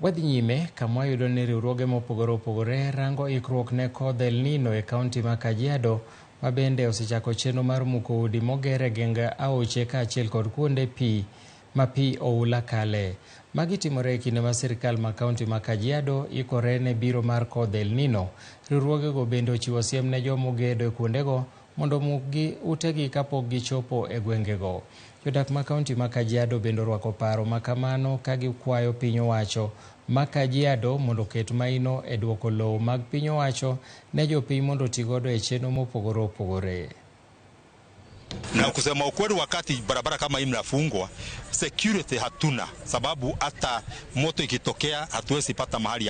Wadhi nyime kama yudo ni riwruoge mopogore opogore rango ikruok ne kodh El Nino e kaunti ma Kajiado, ma bende osechako chenro mar muko udi moger e genge aoche kaachiel kod kuonde pi ma pi oula kale. Magi timore e kinde ma sirkal ma kaunti ma Kajiado ikore ne biro mar kodh El Nino. Riwruogego bende ochiwo siem ne jomo gedo e kuondego mondo mukgi utegi kapok gichopo e gwengego. Jodak ma kaunti ma Kajiado bende orwako paro ma kamano ka gikwayo piny owacho ma Kajiado mondo oket maino e duoko lowo mag piny owacho ne jopiny mondo otigodo e chenro mopogore opogore. Na kusema ukweli, wakati barabara kama hii mnafungwa, security hatuna, sababu hata moto ikitokea hatuwezi pata mahali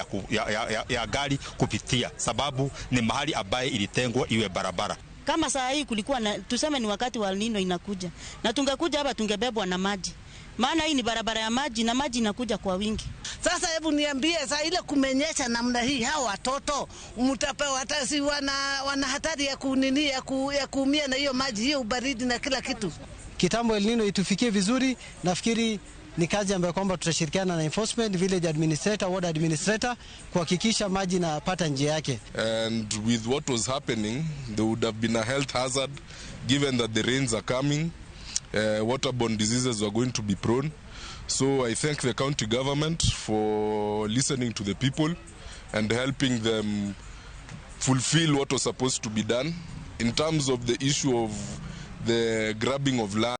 ya gari kupitia, sababu ni mahali ambaye ilitengwa iwe barabara. Kama saa hii kulikuwa na, tuseme ni wakati wa El Nino inakuja, na tungekuja hapa tungebebwa na maji, maana hii ni barabara ya maji na maji inakuja kwa wingi. Sasa hebu niambie, saa ile kumenyesha namna hii, hao watoto mtapewa hata si wana hatari ya kunini ya kuumia na hiyo maji, hiyo ubaridi na kila kitu. Kitambo El Nino itufikie vizuri, nafikiri ni kazi ambayo kwamba tutashirikiana na enforcement, village administrator, ward administrator kuhakikisha maji napata njia yake. And with what was happening, there would have been a health hazard given that the rains are coming. Waterborne diseases were going to be prone. So I thank the county government for listening to the people and helping them fulfill what was supposed to be done. In terms of the issue of the grabbing of land,